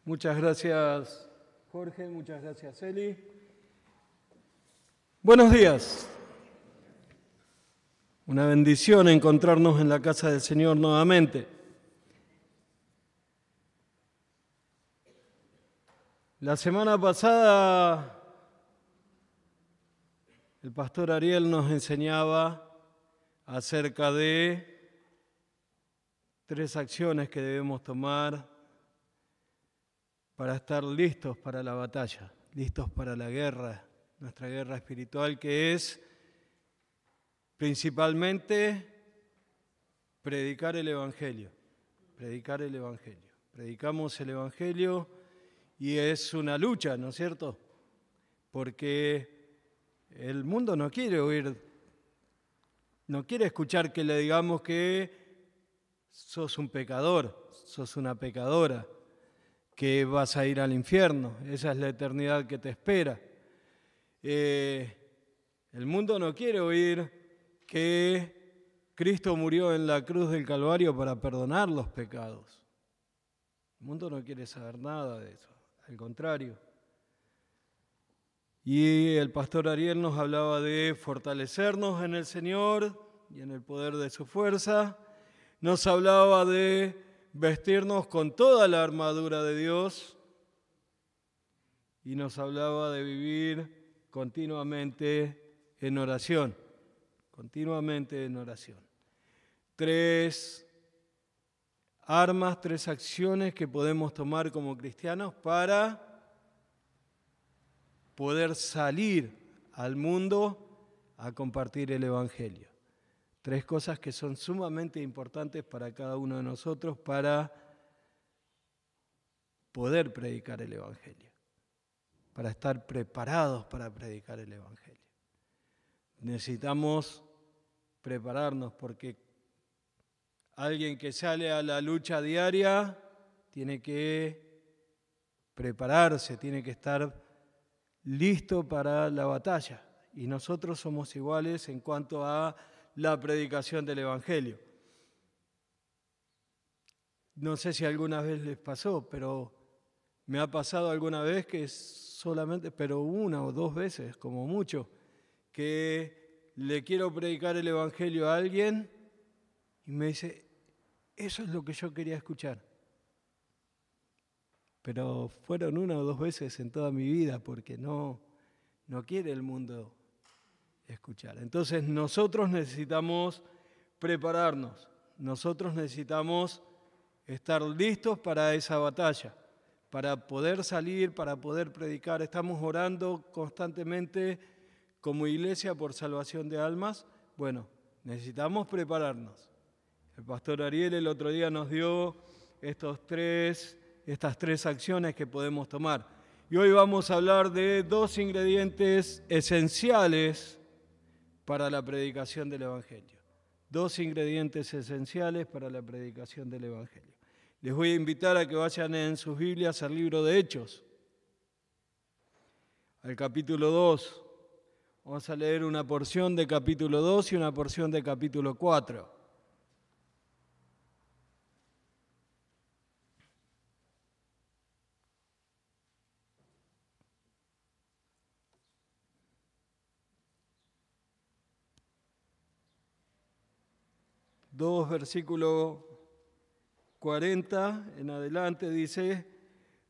Muchas gracias, Jorge. Muchas gracias, Eli. Buenos días. Una bendición encontrarnos en la casa del Señor nuevamente. La semana pasada, el pastor Ariel nos enseñaba acerca de 3 acciones que debemos tomar para estar listos para la batalla, listos para la guerra, nuestra guerra espiritual, que es principalmente predicar el Evangelio, predicar el Evangelio. Predicamos el Evangelio y es una lucha, ¿no es cierto? Porque el mundo no quiere oír, no quiere escuchar que le digamos que sos un pecador, sos una pecadora, que vas a ir al infierno, esa es la eternidad que te espera. El mundo no quiere oír que Cristo murió en la cruz del Calvario para perdonar los pecados. El mundo no quiere saber nada de eso, al contrario. Y el pastor Ariel nos hablaba de fortalecernos en el Señor y en el poder de su fuerza. Nos hablaba de vestirnos con toda la armadura de Dios y nos hablaba de vivir continuamente en oración, continuamente en oración. 3 armas, 3 acciones que podemos tomar como cristianos para poder salir al mundo a compartir el Evangelio. 3 cosas que son sumamente importantes para cada uno de nosotros para poder predicar el Evangelio, para estar preparados para predicar el Evangelio. Necesitamos prepararnos porque alguien que sale a la lucha diaria tiene que prepararse, tiene que estar listo para la batalla. Y nosotros somos iguales en cuanto a la predicación del Evangelio. No sé si alguna vez les pasó, pero me ha pasado alguna vez que solamente, pero 1 o 2 veces, como mucho, que le quiero predicar el Evangelio a alguien y me dice, eso es lo que yo quería escuchar. Pero fueron 1 o 2 veces en toda mi vida porque no quiere el mundo escuchar. Entonces nosotros necesitamos prepararnos, nosotros necesitamos estar listos para esa batalla, para poder salir, para poder predicar. Estamos orando constantemente como iglesia por salvación de almas. Bueno, necesitamos prepararnos. El pastor Ariel el otro día nos dio estas 3 acciones que podemos tomar. Y hoy vamos a hablar de 2 ingredientes esenciales para la predicación del Evangelio. 2 ingredientes esenciales para la predicación del Evangelio. Les voy a invitar a que vayan en sus Biblias al libro de Hechos, al capítulo 2. Vamos a leer una porción de capítulo 2 y una porción de capítulo 4. Versículo 40 en adelante dice,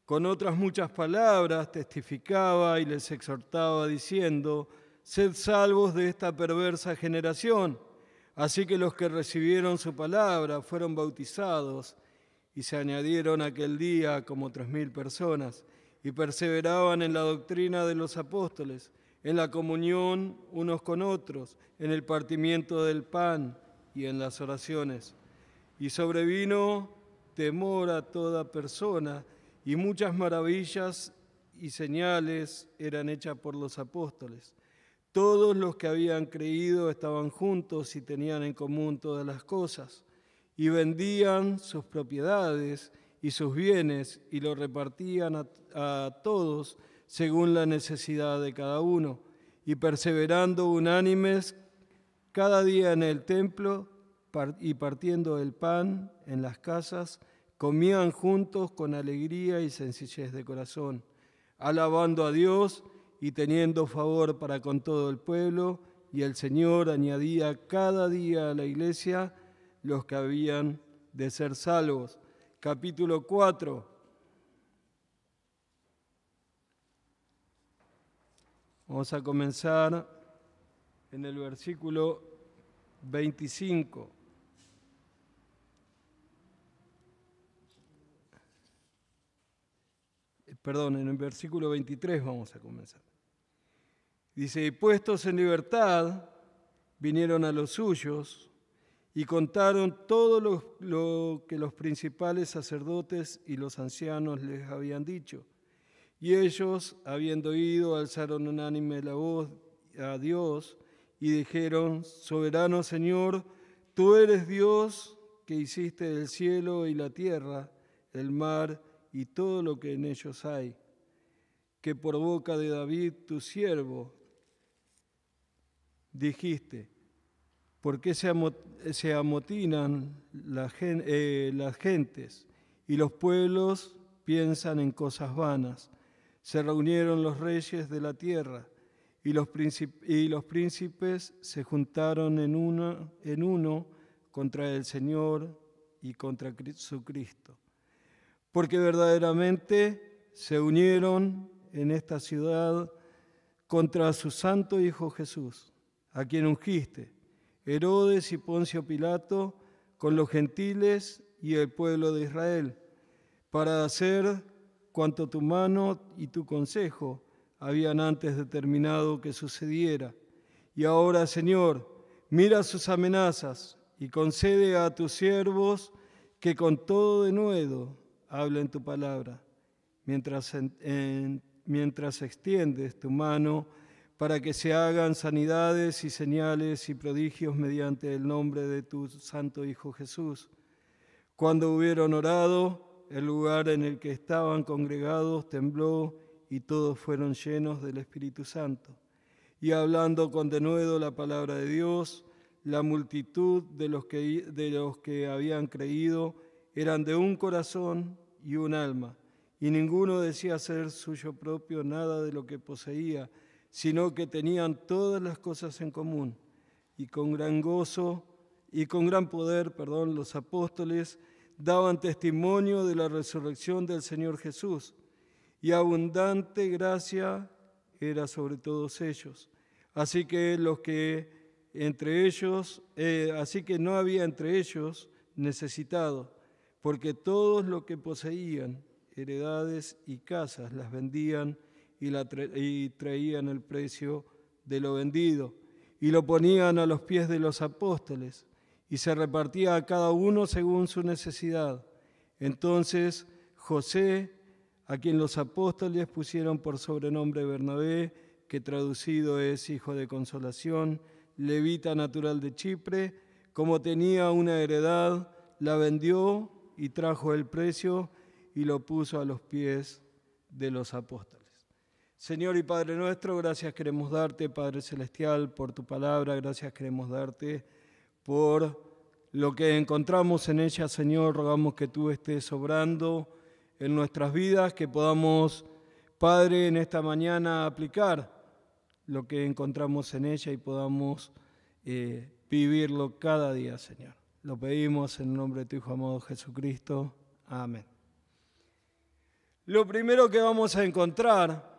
con otras muchas palabras testificaba y les exhortaba diciendo, sed salvos de esta perversa generación. Así que los que recibieron su palabra fueron bautizados y se añadieron aquel día como 3.000 personas y perseveraban en la doctrina de los apóstoles, en la comunión unos con otros, en el partimiento del pan y en las oraciones. Y sobrevino temor a toda persona, y muchas maravillas y señales eran hechas por los apóstoles. Todos los que habían creído estaban juntos y tenían en común todas las cosas, y vendían sus propiedades y sus bienes, y lo repartían a todos según la necesidad de cada uno, y perseverando unánimes cada día en el templo y partiendo el pan en las casas, comían juntos con alegría y sencillez de corazón, alabando a Dios y teniendo favor para con todo el pueblo, y el Señor añadía cada día a la iglesia los que habían de ser salvos. Capítulo 4. Vamos a comenzar en el versículo 25. Perdón, en el versículo 23 vamos a comenzar. Dice, puestos en libertad, vinieron a los suyos y contaron todo lo que los principales sacerdotes y los ancianos les habían dicho. Y ellos, habiendo oído, alzaron unánime la voz a Dios y dijeron, soberano Señor, tú eres Dios que hiciste el cielo y la tierra, el mar y todo lo que en ellos hay, que por boca de David, tu siervo, dijiste, ¿por qué se amotinan las gentes y los pueblos piensan en cosas vanas? Se reunieron los reyes de la tierra y los príncipes se juntaron en uno contra el Señor y contra su Cristo. Porque verdaderamente se unieron en esta ciudad contra su santo Hijo Jesús, a quien ungiste, Herodes y Poncio Pilato, con los gentiles y el pueblo de Israel, para hacer cuanto tu mano y tu consejo habían antes determinado que sucediera. Y ahora, Señor, mira sus amenazas y concede a tus siervos que con todo denuedo hablen tu palabra, mientras extiendes tu mano para que se hagan sanidades y señales y prodigios mediante el nombre de tu santo Hijo Jesús. Cuando hubieron orado, el lugar en el que estaban congregados tembló y todos fueron llenos del Espíritu Santo. Y hablando con denuedo la palabra de Dios, la multitud de los que habían creído eran de un corazón y un alma, y ninguno decía ser suyo propio nada de lo que poseía, sino que tenían todas las cosas en común. Y con gran gozo y con gran poder, los apóstoles daban testimonio de la resurrección del Señor Jesús, y abundante gracia era sobre todos ellos. Así que no había entre ellos necesitado, porque todos los que poseían heredades y casas las vendían y traían el precio de lo vendido y lo ponían a los pies de los apóstoles, y se repartía a cada uno según su necesidad. Entonces José, a quien los apóstoles pusieron por sobrenombre Bernabé, que traducido es hijo de consolación, levita natural de Chipre, como tenía una heredad, la vendió y trajo el precio y lo puso a los pies de los apóstoles. Señor y Padre nuestro, gracias queremos darte, Padre Celestial, por tu palabra, gracias queremos darte por lo que encontramos en ella, Señor. Rogamos que tú estés obrando en nuestras vidas, que podamos, Padre, en esta mañana aplicar lo que encontramos en ella y podamos vivirlo cada día, Señor. Lo pedimos en el nombre de tu Hijo amado Jesucristo. Amén. Lo primero que vamos a encontrar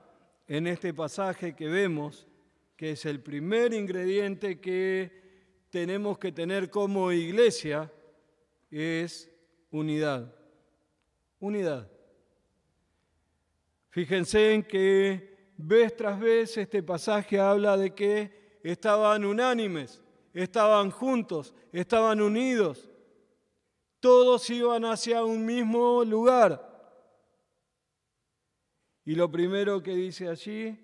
en este pasaje que vemos, que es el primer ingrediente que tenemos que tener como iglesia, es unidad. Unidad. Fíjense en que vez tras vez este pasaje habla de que estaban unánimes, estaban juntos, estaban unidos. Todos iban hacia un mismo lugar. Y lo primero que dice allí,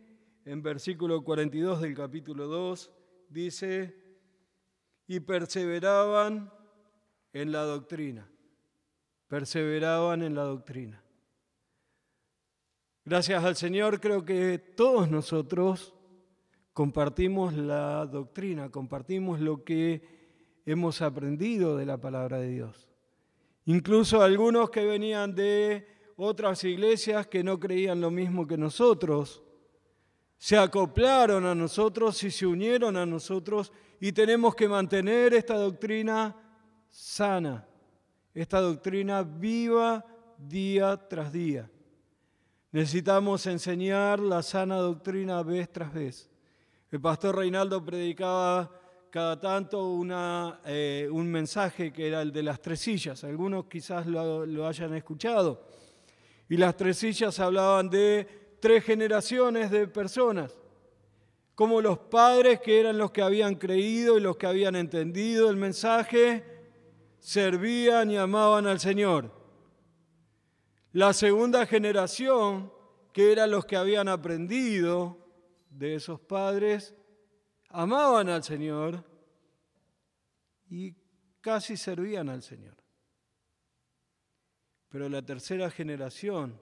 en versículo 42 del capítulo 2, dice, y perseveraban en la doctrina. Perseveraban en la doctrina. Gracias al Señor, creo que todos nosotros compartimos la doctrina, compartimos lo que hemos aprendido de la palabra de Dios. Incluso algunos que venían de otras iglesias que no creían lo mismo que nosotros, se acoplaron a nosotros y se unieron a nosotros, y tenemos que mantener esta doctrina sana, esta doctrina viva día tras día. Necesitamos enseñar la sana doctrina vez tras vez. El pastor Reinaldo predicaba cada tanto un mensaje que era el de las 3 sillas. Algunos quizás lo hayan escuchado. Y las 3 sillas hablaban de 3 generaciones de personas. Como los padres, que eran los que habían creído y los que habían entendido el mensaje, servían y amaban al Señor. La segunda generación, que eran los que habían aprendido de esos padres, amaban al Señor y casi servían al Señor. Pero la tercera generación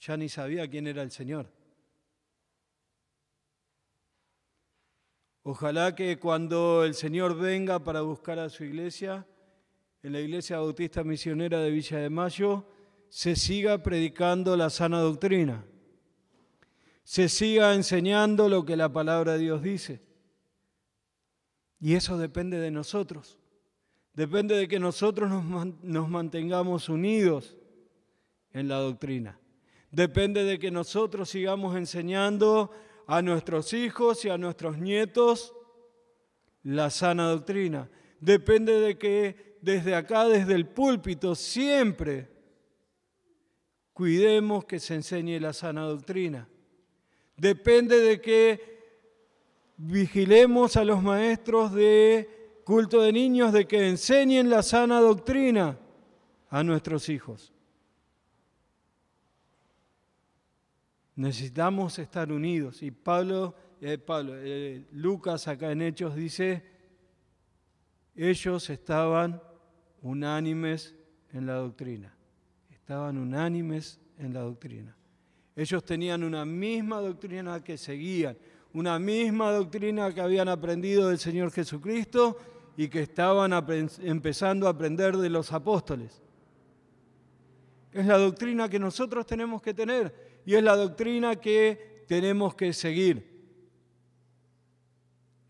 ya ni sabía quién era el Señor. Ojalá que cuando el Señor venga para buscar a su iglesia, en la Iglesia Bautista Misionera de Villa de Mayo, se siga predicando la sana doctrina, se siga enseñando lo que la palabra de Dios dice. Y eso depende de nosotros, depende de que nosotros nos mantengamos unidos en la doctrina, depende de que nosotros sigamos enseñando a nuestros hijos y a nuestros nietos la sana doctrina, depende de que desde acá, desde el púlpito, siempre cuidemos que se enseñe la sana doctrina. Depende de que vigilemos a los maestros de culto de niños de que enseñen la sana doctrina a nuestros hijos. Necesitamos estar unidos. Y Lucas acá en Hechos dice, ellos estaban unánimes en la doctrina. Estaban unánimes en la doctrina. Ellos tenían una misma doctrina que seguían, una misma doctrina que habían aprendido del Señor Jesucristo y que estaban empezando a aprender de los apóstoles. Es la doctrina que nosotros tenemos que tener y es la doctrina que tenemos que seguir.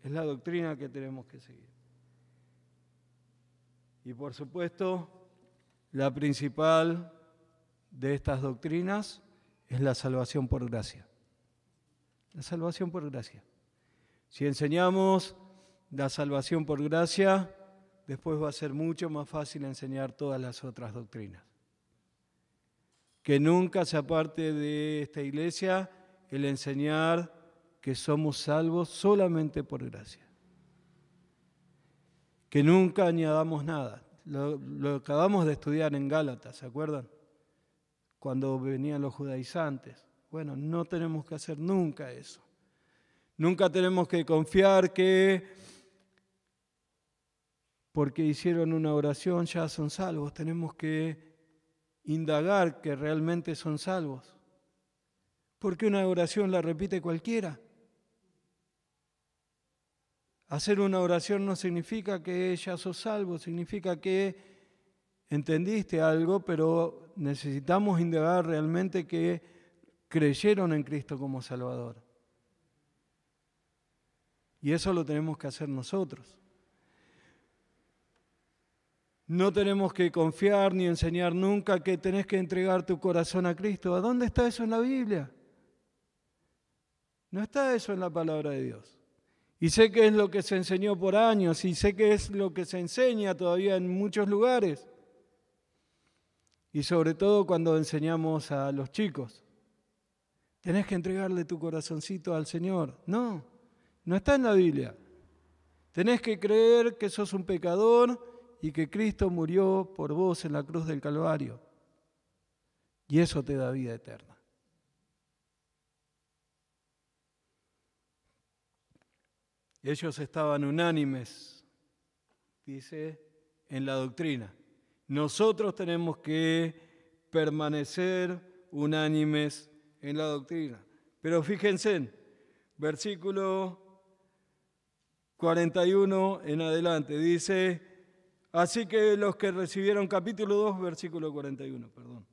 Es la doctrina que tenemos que seguir. Y por supuesto, la principal de estas doctrinas es la salvación por gracia. La salvación por gracia. Si enseñamos la salvación por gracia, después va a ser mucho más fácil enseñar todas las otras doctrinas. Que nunca se aparte de esta iglesia el enseñar que somos salvos solamente por gracia. Que nunca añadamos nada. Lo acabamos de estudiar en Gálatas, ¿se acuerdan? Cuando venían los judaizantes. Bueno, no tenemos que hacer nunca eso. Nunca tenemos que confiar que porque hicieron una oración ya son salvos. Tenemos que indagar que realmente son salvos. Porque una oración la repite cualquiera. Hacer una oración no significa que ya sos salvo, significa que entendiste algo, pero necesitamos indagar realmente que creyeron en Cristo como Salvador. Y eso lo tenemos que hacer nosotros. No tenemos que confiar ni enseñar nunca que tenés que entregar tu corazón a Cristo. ¿A dónde está eso en la Biblia? No está eso en la palabra de Dios. Y sé que es lo que se enseñó por años y sé que es lo que se enseña todavía en muchos lugares. Y sobre todo cuando enseñamos a los chicos. Tenés que entregarle tu corazoncito al Señor. No, no está en la Biblia. Tenés que creer que sos un pecador y que Cristo murió por vos en la cruz del Calvario. Y eso te da vida eterna. Ellos estaban unánimes, dice, en la doctrina. Nosotros tenemos que permanecer unánimes en la doctrina. Pero fíjense, versículo 41 en adelante, dice, Así que los que recibieron, capítulo 2, versículo 41, perdón.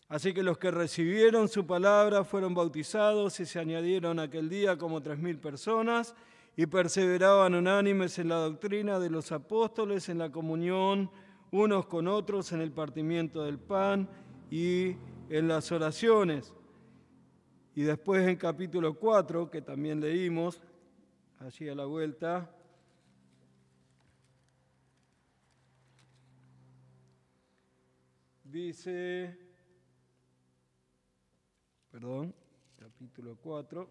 Así que los que recibieron su palabra fueron bautizados y se añadieron aquel día como 3.000 personas y perseveraban unánimes en la doctrina de los apóstoles, en la comunión unos con otros, en el partimiento del pan y en las oraciones. Y después en capítulo 4, que también leímos, allí a la vuelta, dice, capítulo 4,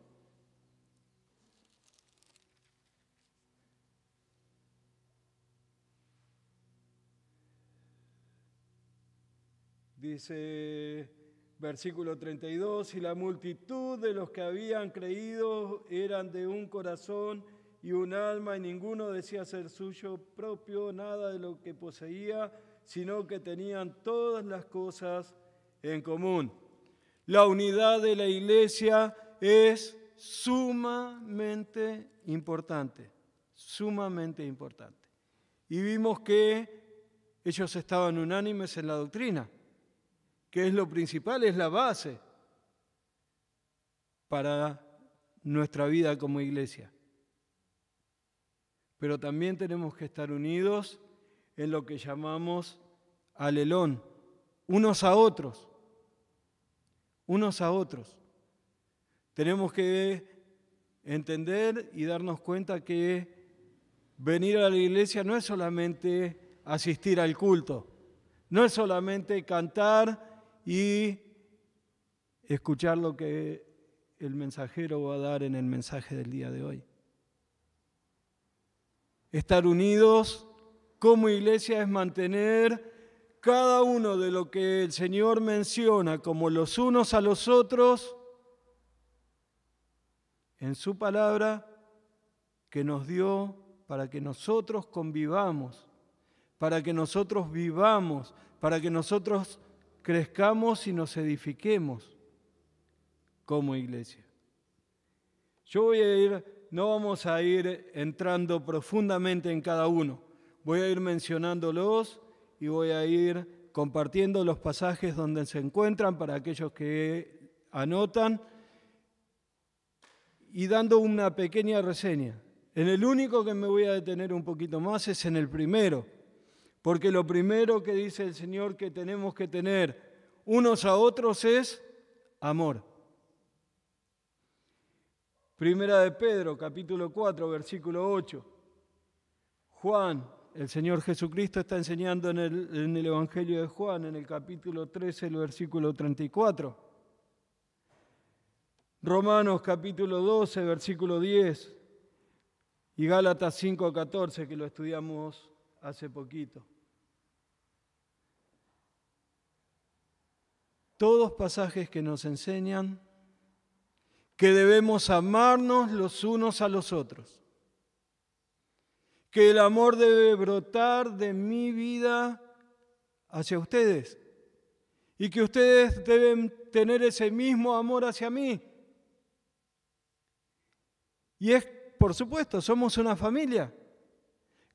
dice, versículo 32, y la multitud de los que habían creído eran de un corazón y un alma, y ninguno decía ser suyo propio nada de lo que poseía, sino que tenían todas las cosas en común. La unidad de la iglesia es sumamente importante, sumamente importante. Y vimos que ellos estaban unánimes en la doctrina, que es lo principal, es la base para nuestra vida como iglesia. Pero también tenemos que estar unidos en lo que llamamos alelón, unos a otros. Tenemos que entender y darnos cuenta que venir a la iglesia no es solamente asistir al culto, no es solamente cantar y escuchar lo que el mensajero va a dar en el mensaje del día de hoy. Estar unidos como iglesia es mantener cada uno de lo que el Señor menciona como los unos a los otros en su palabra que nos dio para que nosotros convivamos, para que nosotros vivamos, para que nosotros crezcamos y nos edifiquemos como iglesia. No vamos a ir entrando profundamente en cada uno. Voy a ir mencionándolos y voy a ir compartiendo los pasajes donde se encuentran para aquellos que anotan y dando una pequeña reseña. En el único que me voy a detener un poquito más es en el primero, porque lo primero que dice el Señor que tenemos que tener unos a otros es amor. Primera de Pedro, capítulo 4, versículo 8. Juan, el Señor Jesucristo está enseñando en el Evangelio de Juan, en el capítulo 13, el versículo 34. Romanos, capítulo 12, versículo 10. Y Gálatas 5, 14, que lo estudiamos hace poquito. Todos pasajes que nos enseñan que debemos amarnos los unos a los otros, que el amor debe brotar de mi vida hacia ustedes y que ustedes deben tener ese mismo amor hacia mí. Y es, por supuesto, somos una familia.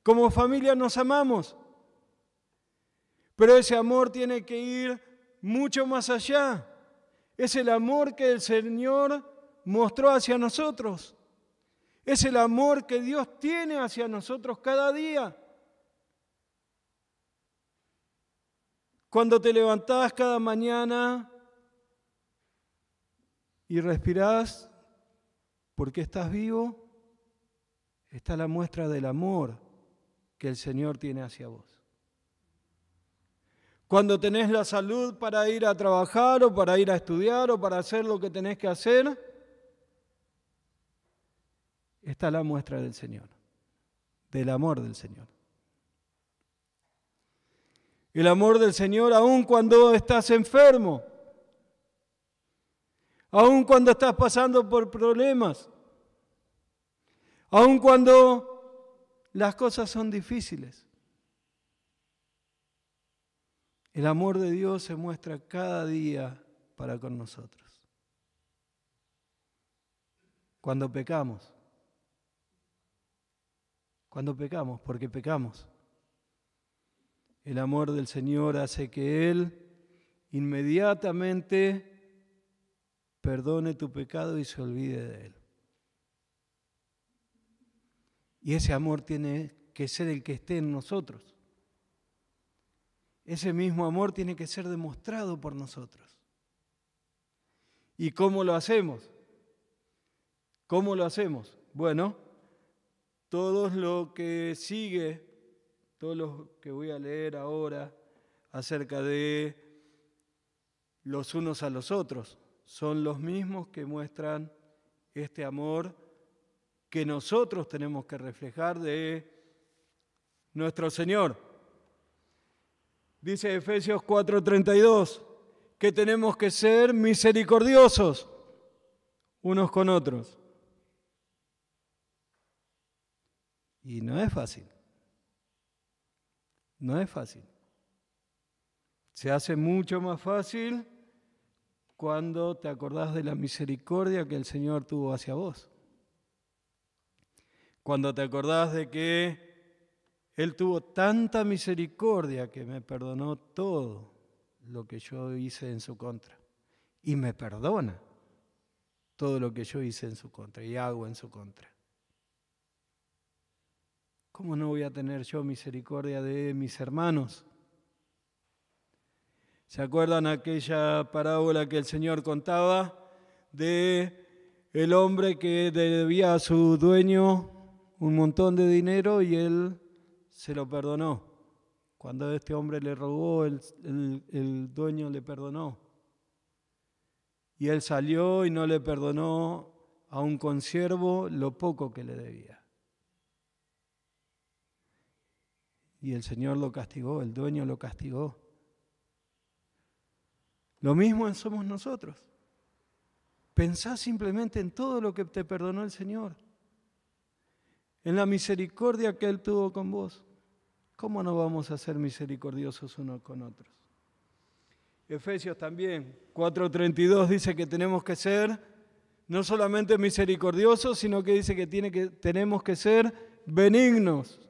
Como familia nos amamos, pero ese amor tiene que ir mucho más allá. Es el amor que el Señor mostró hacia nosotros. Es el amor que Dios tiene hacia nosotros cada día. Cuando te levantás cada mañana y respirás porque estás vivo, está la muestra del amor que el Señor tiene hacia vos. Cuando tenés la salud para ir a trabajar o para ir a estudiar o para hacer lo que tenés que hacer, está la muestra del Señor, del amor del Señor. El amor del Señor aun cuando estás enfermo, aun cuando estás pasando por problemas, aun cuando las cosas son difíciles. El amor de Dios se muestra cada día para con nosotros. Cuando pecamos, porque pecamos. El amor del Señor hace que Él inmediatamente perdone tu pecado y se olvide de él. Y ese amor tiene que ser el que esté en nosotros. Ese mismo amor tiene que ser demostrado por nosotros. ¿Y cómo lo hacemos? ¿Cómo lo hacemos? Bueno, todo lo que sigue, todo lo que voy a leer ahora acerca de los unos a los otros, son los mismos que muestran este amor que nosotros tenemos que reflejar de nuestro Señor. Dice Efesios 4:32 que tenemos que ser misericordiosos unos con otros. Y no es fácil. No es fácil. Se hace mucho más fácil cuando te acordás de la misericordia que el Señor tuvo hacia vos. Cuando te acordás de que Él tuvo tanta misericordia que me perdonó todo lo que yo hice en su contra. Y me perdona todo lo que yo hice en su contra y hago en su contra. ¿Cómo no voy a tener yo misericordia de mis hermanos? ¿Se acuerdan aquella parábola que el Señor contaba de el hombre que debía a su dueño un montón de dinero y él se lo perdonó? Cuando este hombre le robó, el dueño le perdonó. Y él salió y no le perdonó a un consiervo lo poco que le debía. Y el Señor lo castigó, el dueño lo castigó. Lo mismo somos nosotros. Pensá simplemente en todo lo que te perdonó el Señor, en la misericordia que Él tuvo con vos. ¿Cómo no vamos a ser misericordiosos unos con otros? Efesios también, 4:32 dice que tenemos que ser no solamente misericordiosos, sino que dice que tenemos que ser benignos.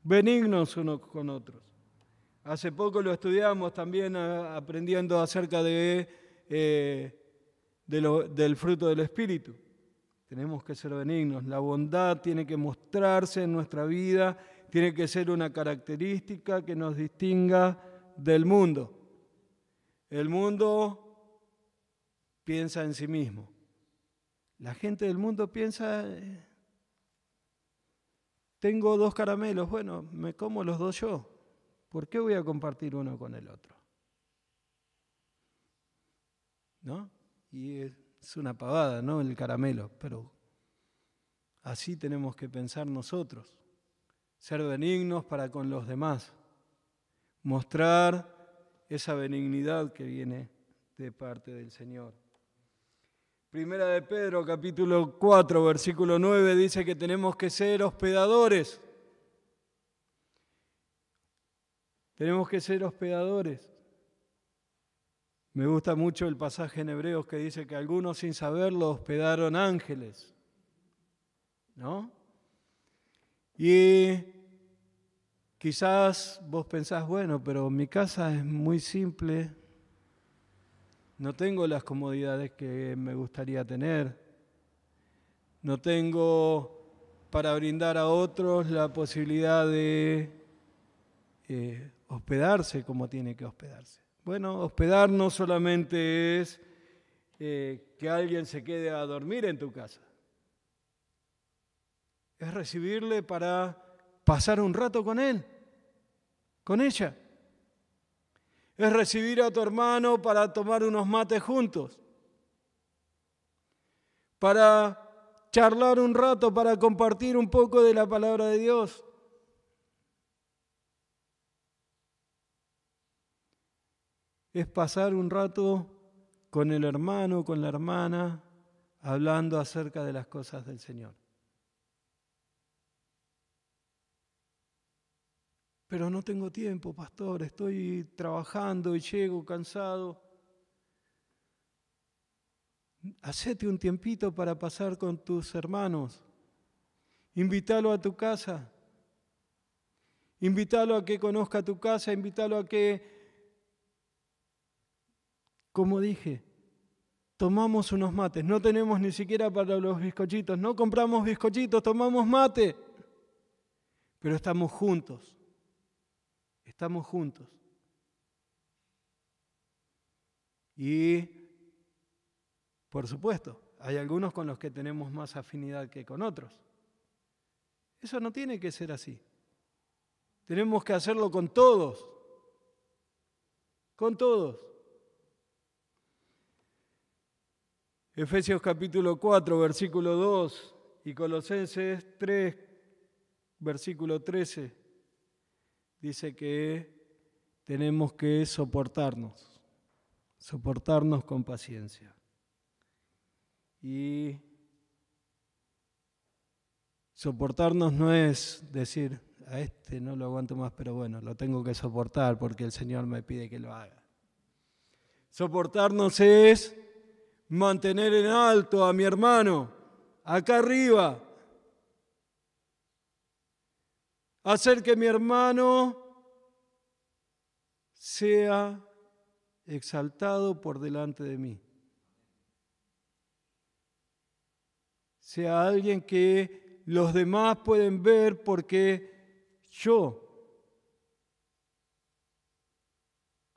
Benignos unos con otros. Hace poco lo estudiamos también aprendiendo acerca del fruto del Espíritu. Tenemos que ser benignos. La bondad tiene que mostrarse en nuestra vida, tiene que ser una característica que nos distinga del mundo. El mundo piensa en sí mismo. La gente del mundo piensa, tengo 2 caramelos, bueno, me como los 2 yo. ¿Por qué voy a compartir uno con el otro? ¿No? Y es una pavada, ¿no? El caramelo, pero así tenemos que pensar nosotros. Ser benignos para con los demás. Mostrar esa benignidad que viene de parte del Señor. Primera de Pedro, capítulo 4, versículo 9, dice que tenemos que ser hospedadores. Tenemos que ser hospedadores. Me gusta mucho el pasaje en Hebreos que dice que algunos sin saberlo hospedaron ángeles, ¿no? Y quizás vos pensás, bueno, pero mi casa es muy simple, no tengo las comodidades que me gustaría tener, no tengo para brindar a otros la posibilidad de hospedarse como tiene que hospedarse. Bueno, hospedar no solamente es que alguien se quede a dormir en tu casa. Es recibirle para pasar un rato con él, con ella. Es recibir a tu hermano para tomar unos mates juntos. Para charlar un rato, para compartir un poco de la palabra de Dios. Es pasar un rato con el hermano, con la hermana, hablando acerca de las cosas del Señor. Pero no tengo tiempo, pastor, estoy trabajando y llego cansado. Hacete un tiempito para pasar con tus hermanos. Invítalo a tu casa. Invítalo a que conozca tu casa, invítalo a que, como dije, tomamos unos mates. No tenemos ni siquiera para los bizcochitos, no compramos bizcochitos, tomamos mate. Pero estamos juntos. Estamos juntos. Y, por supuesto, hay algunos con los que tenemos más afinidad que con otros. Eso no tiene que ser así. Tenemos que hacerlo con todos. Con todos. Efesios capítulo 4, versículo 2 y Colosenses 3, versículo 13, dice que tenemos que soportarnos con paciencia. Y soportarnos no es decir, a este no lo aguanto más, pero bueno, lo tengo que soportar porque el Señor me pide que lo haga. Soportarnos es mantener en alto a mi hermano, acá arriba. Hacer que mi hermano sea exaltado por delante de mí. Sea alguien que los demás pueden ver porque yo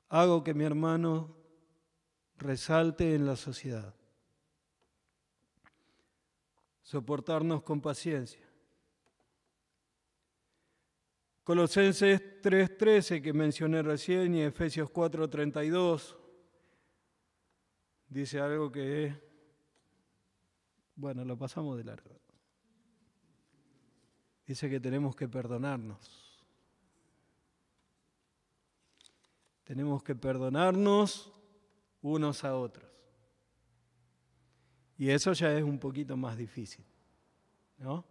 hago que mi hermano resalte en la sociedad. Soportarnos con paciencia. Colosenses 3:13 que mencioné recién y Efesios 4:32 dice algo que, bueno, lo pasamos de largo. Dice que tenemos que perdonarnos. Tenemos que perdonarnos unos a otros. Y eso ya es un poquito más difícil, ¿no?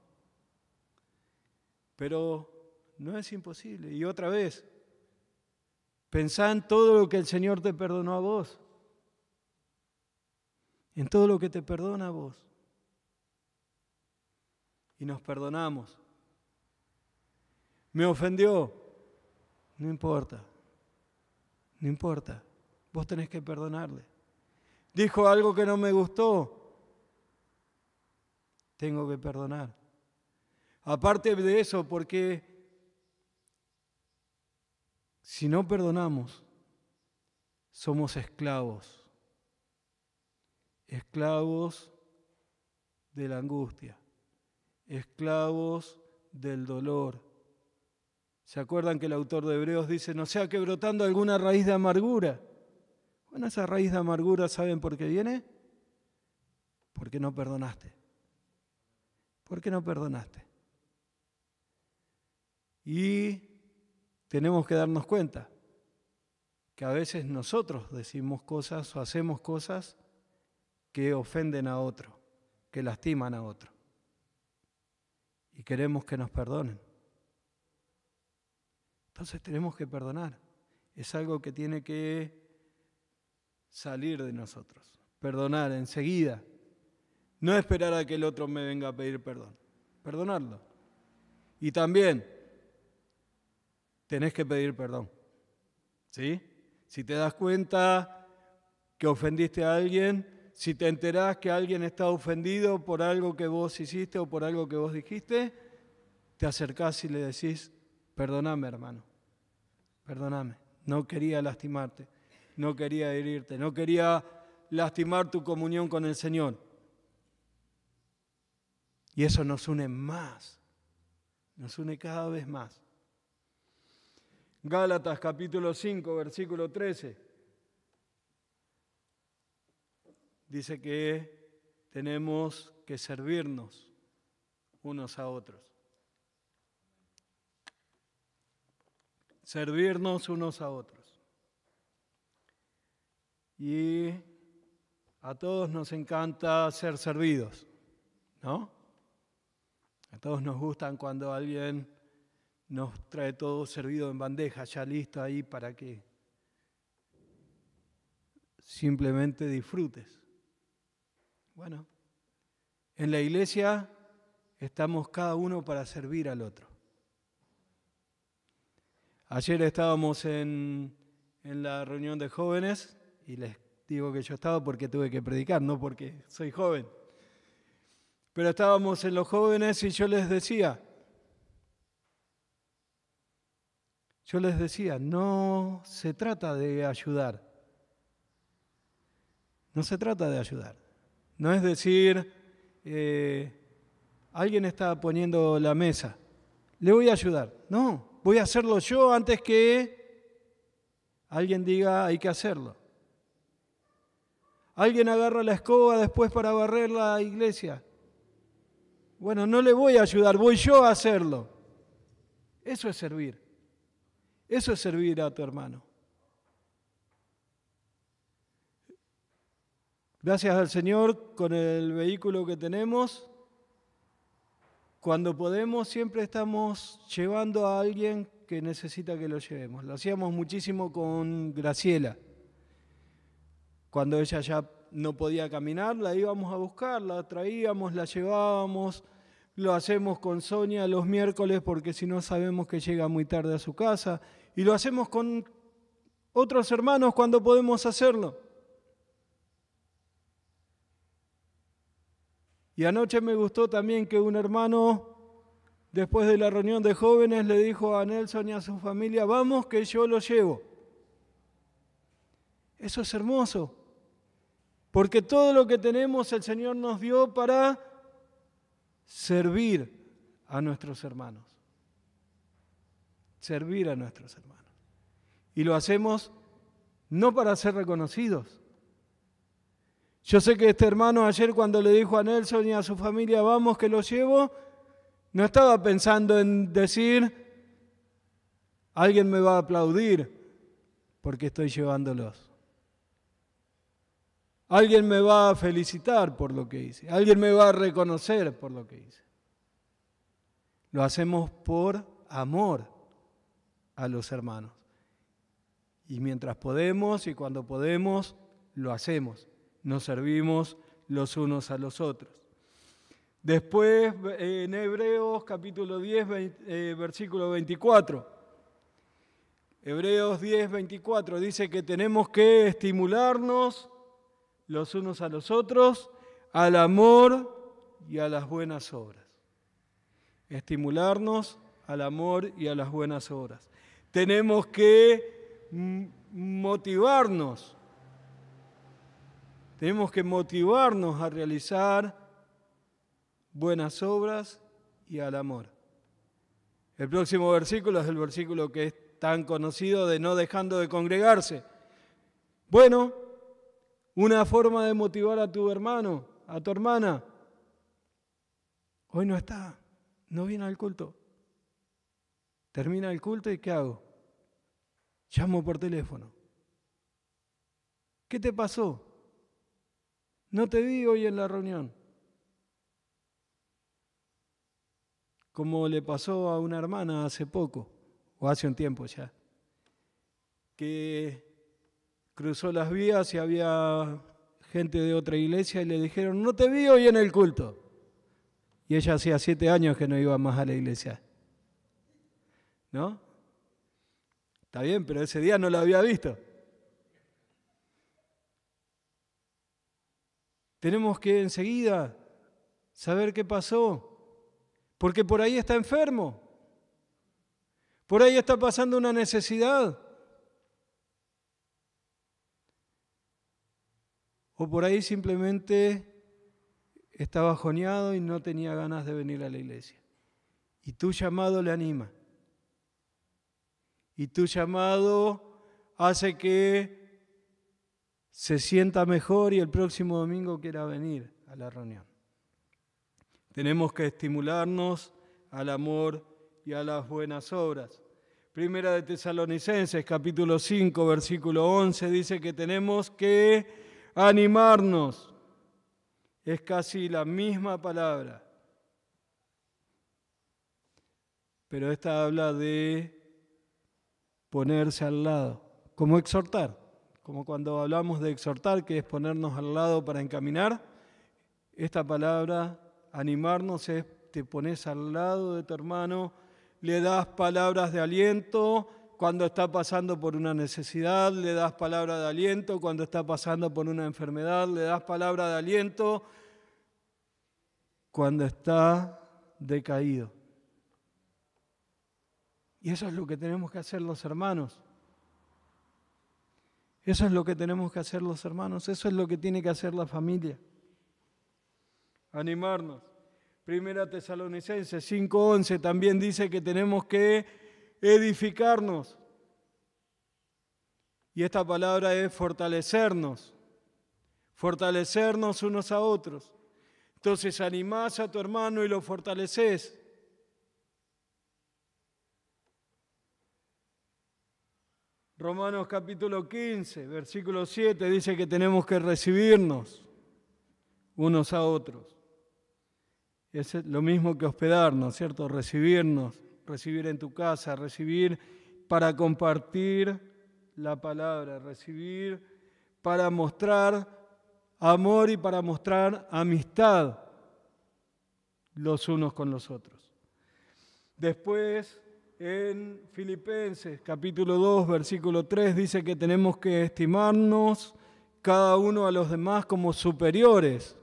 Pero no es imposible. Y otra vez, pensá en todo lo que el Señor te perdonó a vos. En todo lo que te perdona a vos. Y nos perdonamos. Me ofendió. No importa. No importa. Vos tenés que perdonarle. Dijo algo que no me gustó. Tengo que perdonar. Aparte de eso, porque si no perdonamos, somos esclavos. Esclavos de la angustia. Esclavos del dolor. ¿Se acuerdan que el autor de Hebreos dice, no sea que brotando alguna raíz de amargura? Bueno, esa raíz de amargura, ¿saben por qué viene? Porque no perdonaste. ¿Por qué no perdonaste? Y tenemos que darnos cuenta que a veces nosotros decimos cosas o hacemos cosas que ofenden a otro, que lastiman a otro. Y queremos que nos perdonen. Entonces tenemos que perdonar. Es algo que tiene que salir de nosotros. Perdonar enseguida. No esperar a que el otro me venga a pedir perdón. Perdonarlo. Y también tenés que pedir perdón. ¿Sí? Si te das cuenta que ofendiste a alguien, si te enterás que alguien está ofendido por algo que vos hiciste o por algo que vos dijiste, te acercás y le decís, perdóname, hermano, perdóname, no quería lastimarte, no quería herirte, no quería lastimar tu comunión con el Señor. Y eso nos une más, nos une cada vez más. Gálatas capítulo 5, versículo 13, dice que tenemos que servirnos unos a otros. Servirnos unos a otros. Y a todos nos encanta ser servidos, ¿no? A todos nos gustan cuando alguien nos trae todo servido en bandeja, ya listo ahí para que simplemente disfrutes. Bueno, en la iglesia estamos cada uno para servir al otro. Ayer estábamos en la reunión de jóvenes y les digo que yo estaba porque tuve que predicar, no porque soy joven. Pero estábamos en los jóvenes y yo les decía, no se trata de ayudar. No se trata de ayudar. No es decir, alguien está poniendo la mesa, le voy a ayudar. No, voy a hacerlo yo antes que alguien diga hay que hacerlo. Alguien agarra la escoba después para barrer la iglesia. Bueno, no le voy a ayudar, voy yo a hacerlo. Eso es servir. Eso es servir a tu hermano. Gracias al Señor, con el vehículo que tenemos, cuando podemos siempre estamos llevando a alguien que necesita que lo llevemos. Lo hacíamos muchísimo con Graciela. Cuando ella ya no podía caminar, la íbamos a buscar, la traíamos, la llevábamos. Lo hacemos con Sonia los miércoles porque si no sabemos que llega muy tarde a su casa. Y lo hacemos con otros hermanos cuando podemos hacerlo. Y anoche me gustó también que un hermano, después de la reunión de jóvenes, le dijo a Nelson y a su familia, vamos que yo lo llevo. Eso es hermoso, porque todo lo que tenemos el Señor nos dio para servir a nuestros hermanos. Servir a nuestros hermanos. Y lo hacemos no para ser reconocidos. Yo sé que este hermano ayer cuando le dijo a Nelson y a su familia, vamos que lo llevo, no estaba pensando en decir, alguien me va a aplaudir porque estoy llevándolos. Alguien me va a felicitar por lo que hice. Alguien me va a reconocer por lo que hice. Lo hacemos por amor a los hermanos. Y mientras podemos y cuando podemos, lo hacemos. Nos servimos los unos a los otros. Después, en Hebreos capítulo 10, versículo 24. Hebreos 10, 24 dice que tenemos que estimularnos los unos a los otros al amor y a las buenas obras. Estimularnos al amor y a las buenas obras. Tenemos que motivarnos. Tenemos que motivarnos a realizar buenas obras y al amor. El próximo versículo es el versículo que es tan conocido de no dejando de congregarse. Bueno, una forma de motivar a tu hermano, a tu hermana. Hoy no está, no viene al culto. Termina el culto y ¿qué hago? Llamo por teléfono. ¿Qué te pasó? No te vi hoy en la reunión. Como le pasó a una hermana hace poco, o hace un tiempo ya, que cruzó las vías y había gente de otra iglesia y le dijeron, no te vi hoy en el culto. Y ella hacía 7 años que no iba más a la iglesia. ¿No? Está bien, pero ese día no la había visto. Tenemos que enseguida saber qué pasó, porque por ahí está enfermo, por ahí está pasando una necesidad, o por ahí simplemente está bajoneado y no tenía ganas de venir a la iglesia. Y tu llamado le anima. Y tu llamado hace que se sienta mejor y el próximo domingo quiera venir a la reunión. Tenemos que estimularnos al amor y a las buenas obras. Primera de Tesalonicenses, capítulo 5, versículo 11, dice que tenemos que animarnos. Es casi la misma palabra. Pero esta habla de ponerse al lado, como exhortar, como cuando hablamos de exhortar, que es ponernos al lado para encaminar. Esta palabra, animarnos, es te pones al lado de tu hermano, le das palabras de aliento, cuando está pasando por una necesidad, le das palabra de aliento. Cuando está pasando por una enfermedad, le das palabra de aliento. Cuando está decaído. Y eso es lo que tenemos que hacer los hermanos. Eso es lo que tenemos que hacer los hermanos. Eso es lo que tiene que hacer la familia. Animarnos. Primera Tesalonicenses 5:11 también dice que tenemos que edificarnos. Y esta palabra es fortalecernos. Fortalecernos unos a otros. Entonces animás a tu hermano y lo fortaleces. Romanos capítulo 15, versículo 7 dice que tenemos que recibirnos unos a otros. Es lo mismo que hospedarnos, ¿cierto? Recibirnos, recibir en tu casa, recibir para compartir la palabra, recibir para mostrar amor y para mostrar amistad los unos con los otros. Después, en Filipenses capítulo 2, versículo 3, dice que tenemos que estimarnos cada uno a los demás como superiores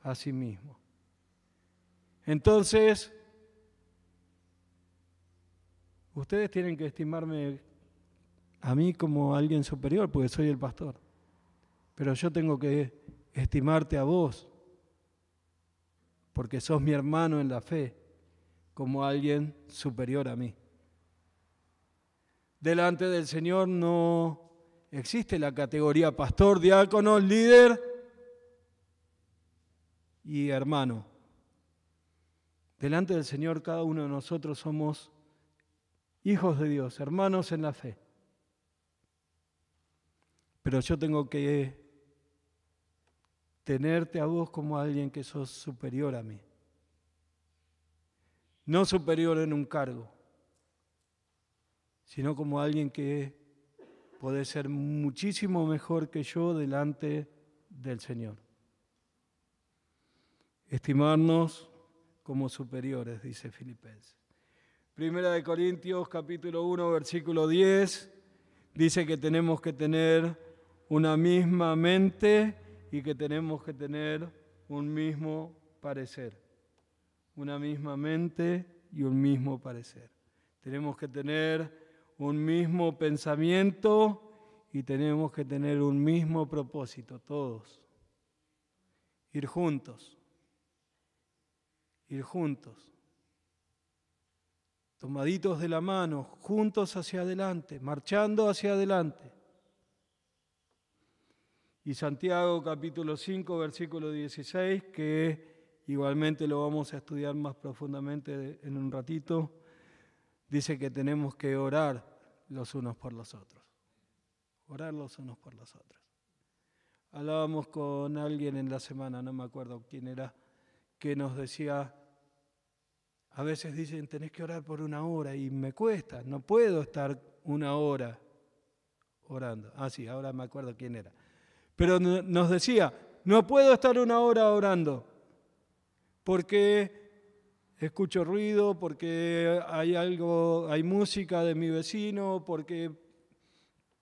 a sí mismo. Entonces, ustedes tienen que estimarme a mí como alguien superior, porque soy el pastor. Pero yo tengo que estimarte a vos, porque sos mi hermano en la fe, como alguien superior a mí. Delante del Señor no existe la categoría pastor, diácono, líder y hermano. Delante del Señor cada uno de nosotros somos hijos de Dios, hermanos en la fe. Pero yo tengo que tenerte a vos como alguien que sos superior a mí. No superior en un cargo, sino como alguien que puede ser muchísimo mejor que yo delante del Señor. Estimarnos como superiores, dice Filipenses. Primera de Corintios, capítulo 1, versículo 10, dice que tenemos que tener una misma mente y que tenemos que tener un mismo parecer. Una misma mente y un mismo parecer. Tenemos que tener un mismo pensamiento y tenemos que tener un mismo propósito, todos. Ir juntos. Ir juntos. Tomaditos de la mano, juntos hacia adelante, marchando hacia adelante. Y Santiago capítulo 5, versículo 16, que igualmente lo vamos a estudiar más profundamente en un ratito, dice que tenemos que orar los unos por los otros. Orar los unos por los otros. Hablábamos con alguien en la semana, no me acuerdo quién era, que nos decía, a veces dicen, tenés que orar por 1 hora y me cuesta, no puedo estar 1 hora orando. Ah, sí, ahora me acuerdo quién era. Pero nos decía, no puedo estar 1 hora orando porque escucho ruido, porque hay música de mi vecino, porque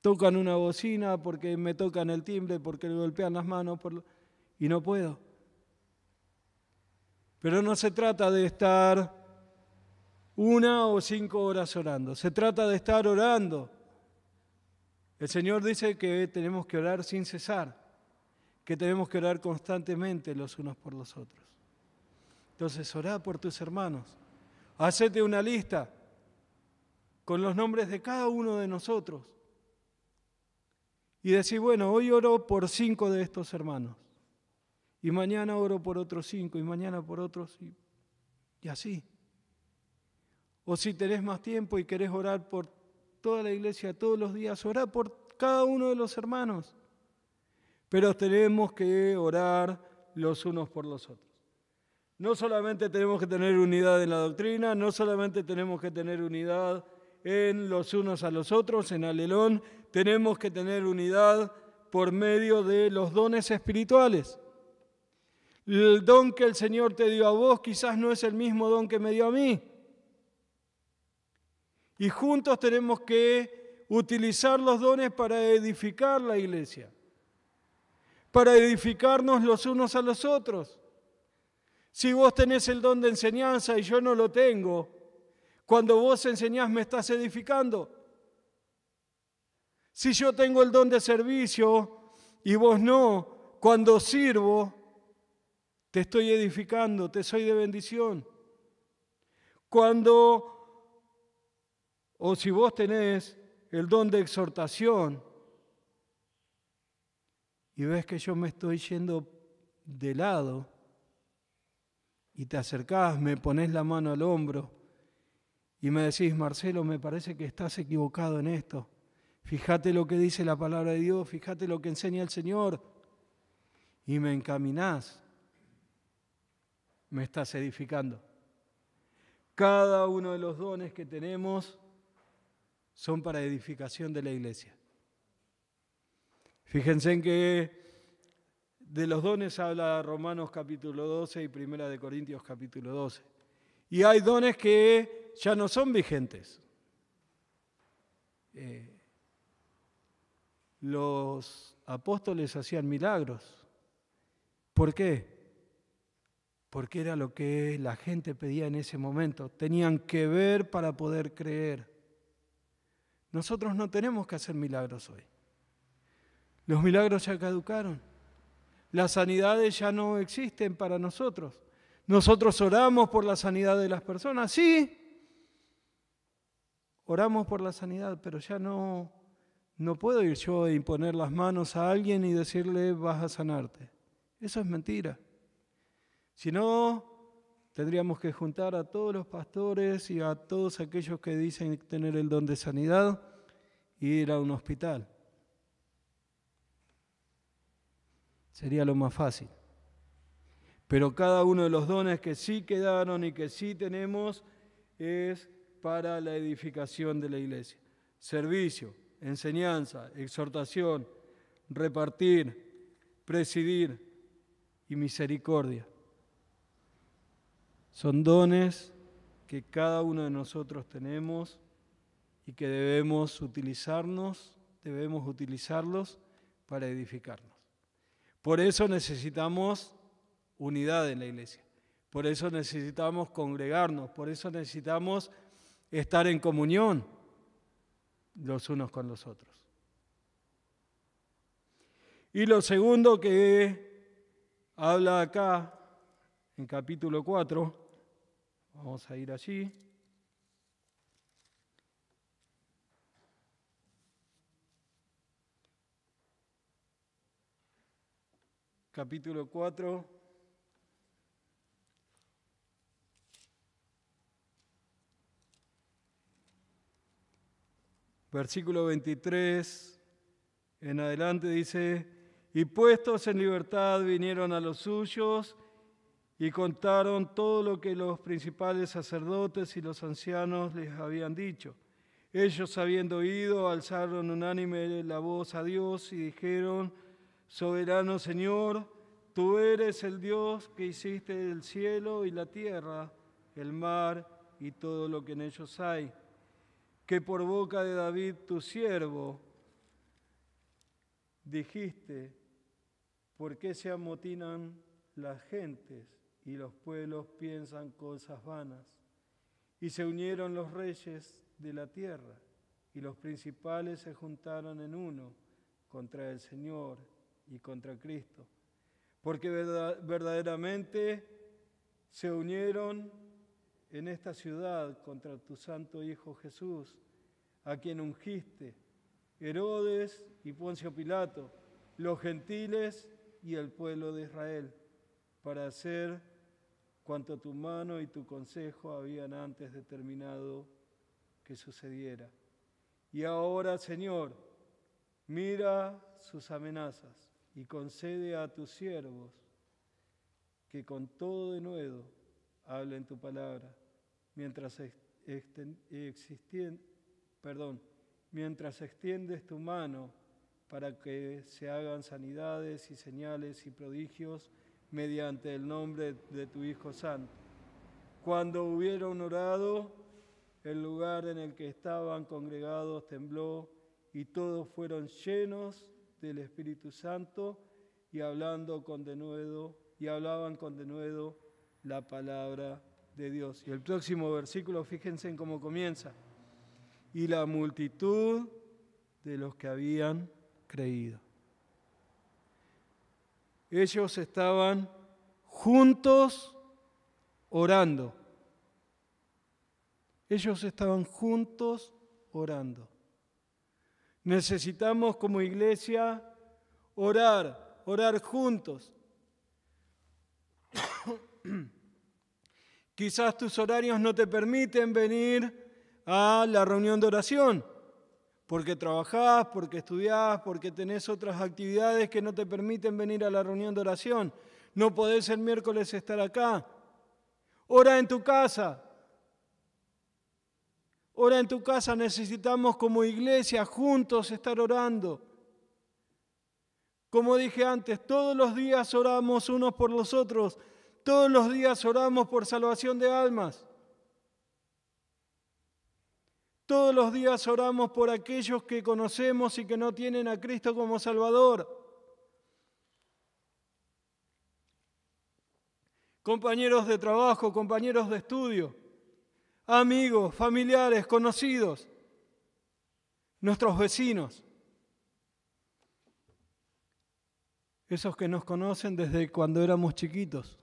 tocan una bocina, porque me tocan el timbre, porque le golpean las manos, y no puedo. Pero no se trata de estar 1 o 5 horas orando, se trata de estar orando. El Señor dice que tenemos que orar sin cesar, que tenemos que orar constantemente los unos por los otros. Entonces, orá por tus hermanos. Hacete una lista con los nombres de cada uno de nosotros. Y decir, bueno, hoy oro por 5 de estos hermanos. Y mañana oro por otros 5, y mañana por otros, y así. O si tenés más tiempo y querés orar por toda la iglesia todos los días, orá por cada uno de los hermanos. Pero tenemos que orar los unos por los otros. No solamente tenemos que tener unidad en la doctrina, no solamente tenemos que tener unidad en los unos a los otros, en Alelón, tenemos que tener unidad por medio de los dones espirituales. El don que el Señor te dio a vos quizás no es el mismo don que me dio a mí. Y juntos tenemos que utilizar los dones para edificar la iglesia, para edificarnos los unos a los otros. Si vos tenés el don de enseñanza y yo no lo tengo, cuando vos enseñás me estás edificando. Si yo tengo el don de servicio y vos no, cuando sirvo, te estoy edificando, te soy de bendición. O si vos tenés el don de exhortación y ves que yo me estoy yendo de lado y te acercás, me pones la mano al hombro y me decís, Marcelo, me parece que estás equivocado en esto. Fíjate lo que dice la palabra de Dios, fíjate lo que enseña el Señor y me encaminás, me estás edificando. Cada uno de los dones que tenemos son para edificación de la iglesia. Fíjense en que de los dones habla Romanos capítulo 12 y Primera de Corintios capítulo 12. Y hay dones que ya no son vigentes. Los apóstoles hacían milagros. ¿Por qué? Porque era lo que la gente pedía en ese momento. Tenían que ver para poder creer. Nosotros no tenemos que hacer milagros hoy. Los milagros ya caducaron. Las sanidades ya no existen para nosotros. Nosotros oramos por la sanidad de las personas, sí. Oramos por la sanidad, pero ya no puedo ir yo a imponer las manos a alguien y decirle vas a sanarte. Eso es mentira. Si no, tendríamos que juntar a todos los pastores y a todos aquellos que dicen tener el don de sanidad e ir a un hospital. Sería lo más fácil. Pero cada uno de los dones que sí quedaron y que sí tenemos es para la edificación de la iglesia. Servicio, enseñanza, exhortación, repartir, presidir y misericordia. Son dones que cada uno de nosotros tenemos y que debemos utilizarlos para edificarnos. Por eso necesitamos unidad en la iglesia, por eso necesitamos congregarnos, por eso necesitamos estar en comunión los unos con los otros. Y lo segundo que habla acá en capítulo 4, vamos a ir allí. Capítulo 4, versículo 23 en adelante dice, y puestos en libertad vinieron a los suyos y contaron todo lo que los principales sacerdotes y los ancianos les habían dicho. Ellos, habiendo oído, alzaron unánime la voz a Dios y dijeron, Soberano Señor, tú eres el Dios que hiciste el cielo y la tierra, el mar y todo lo que en ellos hay, que por boca de David tu siervo dijiste, ¿por qué se amotinan las gentes y los pueblos piensan cosas vanas? Y se unieron los reyes de la tierra y los principales se juntaron en uno contra el Señor y contra Cristo, porque verdaderamente se unieron en esta ciudad contra tu santo Hijo Jesús, a quien ungiste, Herodes y Poncio Pilato, los gentiles y el pueblo de Israel, para hacer cuanto tu mano y tu consejo habían antes determinado que sucediera. Y ahora, Señor, mira sus amenazas y concede a tus siervos que con todo denuedo hablen tu palabra, mientras extiendes tu mano para que se hagan sanidades y señales y prodigios mediante el nombre de tu Hijo Santo. Cuando hubieron orado, el lugar en el que estaban congregados tembló y todos fueron llenos del Espíritu Santo y hablaban con denuedo la palabra de Dios. Y el próximo versículo, fíjense en cómo comienza. Y la multitud de los que habían creído. Ellos estaban juntos orando. Ellos estaban juntos orando. Necesitamos como iglesia orar juntos. Quizás tus horarios no te permiten venir a la reunión de oración, porque trabajás, porque estudiás, porque tenés otras actividades que no te permiten venir a la reunión de oración. No podés el miércoles estar acá. Ora en tu casa. Ora en tu casa, necesitamos como iglesia juntos estar orando. Como dije antes, todos los días oramos unos por los otros. Todos los días oramos por salvación de almas. Todos los días oramos por aquellos que conocemos y que no tienen a Cristo como Salvador. Compañeros de trabajo, compañeros de estudio, amigos, familiares, conocidos, nuestros vecinos. Esos que nos conocen desde cuando éramos chiquitos.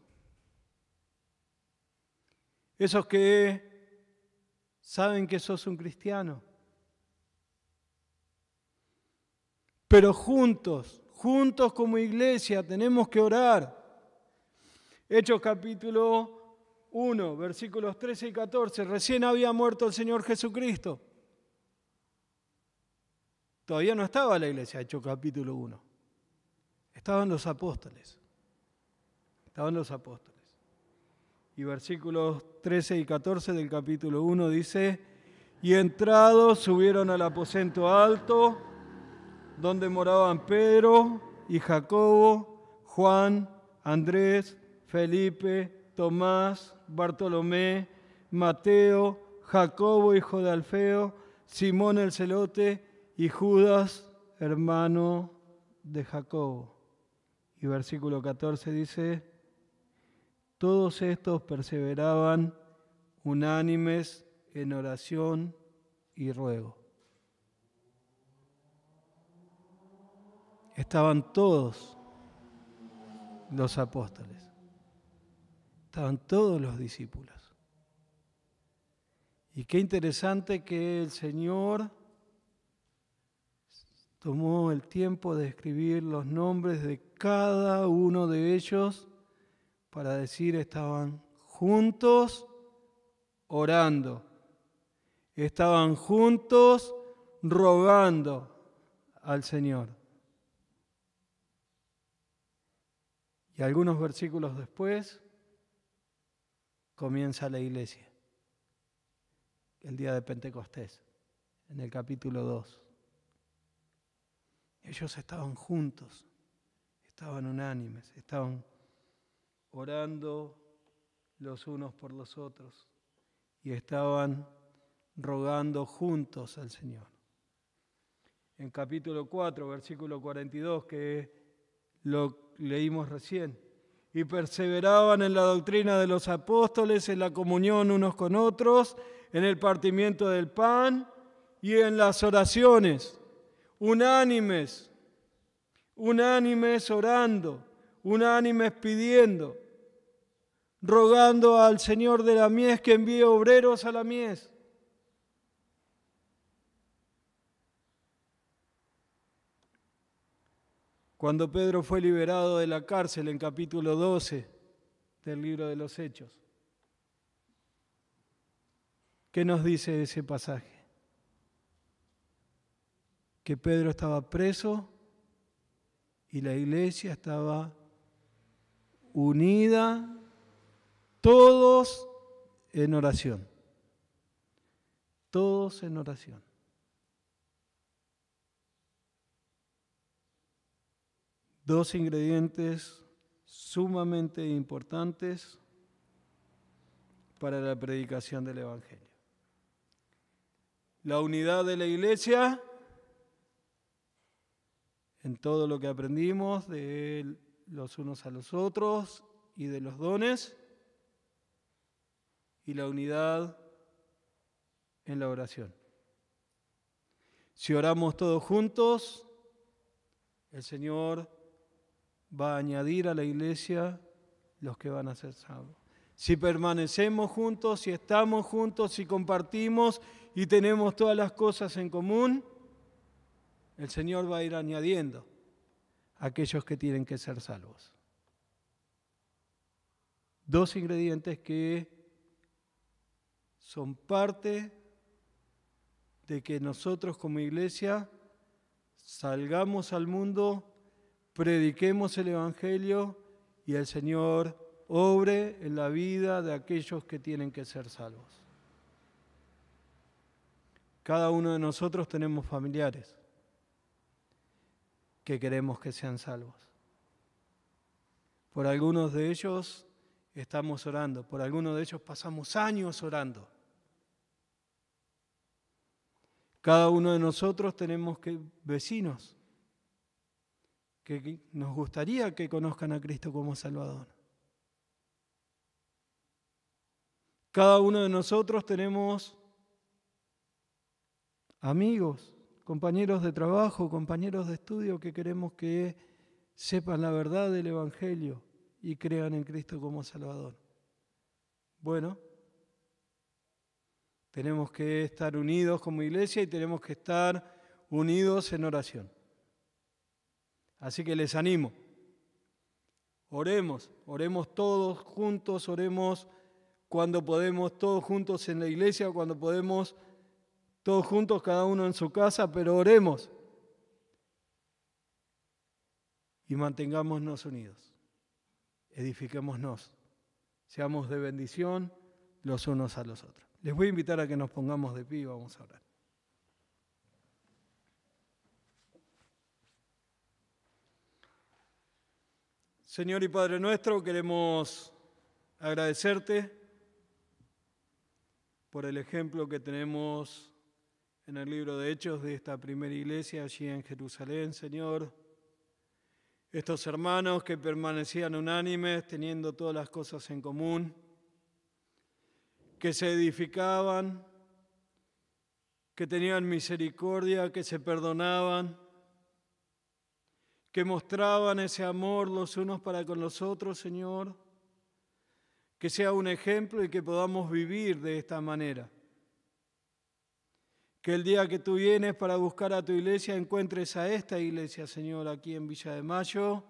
Esos que saben que sos un cristiano. Pero juntos como iglesia tenemos que orar. Hechos capítulo 1, versículos 13 y 14. Recién había muerto el Señor Jesucristo. Todavía no estaba la iglesia, Hechos capítulo 1. Estaban los apóstoles. Y versículos 13 y 14 del capítulo 1 dice: y entrados subieron al aposento alto, donde moraban Pedro y Jacobo, Juan, Andrés, Felipe, Tomás, Bartolomé, Mateo, Jacobo, hijo de Alfeo, Simón el celote y Judas, hermano de Jacobo. Y versículo 14 dice: todos estos perseveraban unánimes en oración y ruego. Estaban todos los apóstoles. Estaban todos los discípulos. Y qué interesante que el Señor tomó el tiempo de escribir los nombres de cada uno de ellos para decir: estaban juntos orando, estaban juntos rogando al Señor. Y algunos versículos después comienza la iglesia, el día de Pentecostés, en el capítulo 2. Ellos estaban juntos, estaban unánimes, estaban orando los unos por los otros y estaban rogando juntos al Señor. En capítulo 4, versículo 42, que lo leímos recién: y perseveraban en la doctrina de los apóstoles, en la comunión unos con otros, en el partimiento del pan y en las oraciones, unánimes orando, unánimes pidiendo, rogando al Señor de la mies que envíe obreros a la mies. Cuando Pedro fue liberado de la cárcel en capítulo 12 del libro de los Hechos, ¿qué nos dice ese pasaje? Que Pedro estaba preso y la iglesia estaba unida, todos en oración. Todos en oración. Dos ingredientes sumamente importantes para la predicación del Evangelio. la unidad de la iglesia en todo lo que aprendimos de los unos a los otros y de los dones, y la unidad en la oración. Si oramos todos juntos, el Señor va a añadir a la iglesia los que van a ser salvos. Si permanecemos juntos, si estamos juntos, si compartimos y tenemos todas las cosas en común, el Señor va a ir añadiendo a aquellos que tienen que ser salvos. Dos ingredientes que son parte de que nosotros como iglesia salgamos al mundo, prediquemos el Evangelio y el Señor obre en la vida de aquellos que tienen que ser salvos. Cada uno de nosotros tenemos familiares que queremos que sean salvos. Por algunos de ellos estamos orando, por algunos de ellos pasamos años orando. Cada uno de nosotros tenemos vecinos que nos gustaría que conozcan a Cristo como Salvador. Cada uno de nosotros tenemos amigos, compañeros de trabajo, compañeros de estudio que queremos que sepan la verdad del Evangelio y crean en Cristo como Salvador. Bueno, tenemos que estar unidos como iglesia y tenemos que estar unidos en oración. Así que les animo. Oremos todos juntos, oremos cuando podemos todos juntos en la iglesia, cuando podemos todos juntos, cada uno en su casa, pero oremos y mantengámonos unidos, edifiquémonos, seamos de bendición los unos a los otros. Les voy a invitar a que nos pongamos de pie y vamos a orar. Señor y Padre nuestro, queremos agradecerte por el ejemplo que tenemos en el libro de Hechos de esta primera iglesia allí en Jerusalén, Señor. Estos hermanos que permanecían unánimes, teniendo todas las cosas en común, que se edificaban, que tenían misericordia, que se perdonaban, que mostraban ese amor los unos para con los otros, Señor. Que sea un ejemplo y que podamos vivir de esta manera. Que el día que tú vienes para buscar a tu iglesia, encuentres a esta iglesia, Señor, aquí en Villa de Mayo,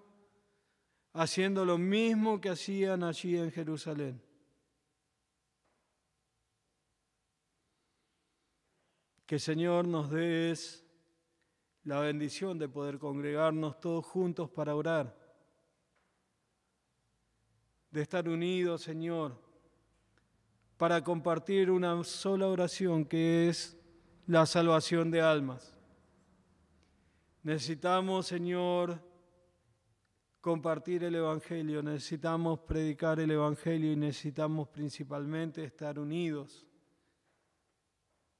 haciendo lo mismo que hacían allí en Jerusalén. Que, Señor, nos des la bendición de poder congregarnos todos juntos para orar, de estar unidos, Señor, para compartir una sola oración que es la salvación de almas. Necesitamos, Señor, compartir el Evangelio, necesitamos predicar el Evangelio y necesitamos principalmente estar unidos.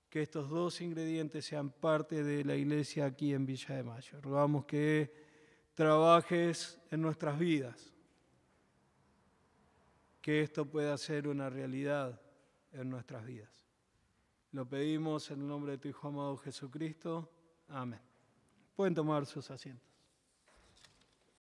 Que estos dos ingredientes sean parte de la iglesia aquí en Villa de Mayo. Rogamos que trabajes en nuestras vidas, que esto pueda ser una realidad en nuestras vidas. Lo pedimos en el nombre de tu Hijo amado Jesucristo. Amén. Pueden tomar sus asientos.